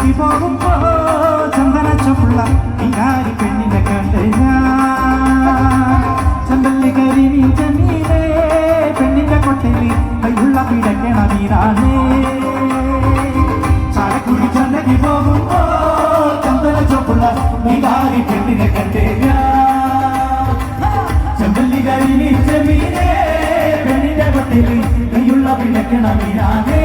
ചന്തയ്ക്ക് പോകുമ്പോ ചന്ദന ചുള്ള ഇങ്ങാരി പെണ്ണിനെ കണ്ട് ചന്തല്ലി കരി നീച്ച മീനേ പെണ്ണിന്റെ കൊട്ടലി കയ്യുള്ള പിടക്കണ മീനാണേ ചാലക്കുടി ചന്തയ്ക്ക് പോകുമ്പോ ചന്ദന ചുള്ള ഇങ്ങാരി പെണ്ണിനെ കണ്ട് ചന്തല്ലി കരി നീച്ച മീനേ പെണ്ണിന്റെ കൊട്ടലി കയ്യുള്ള പിടക്കണ മീനാണേ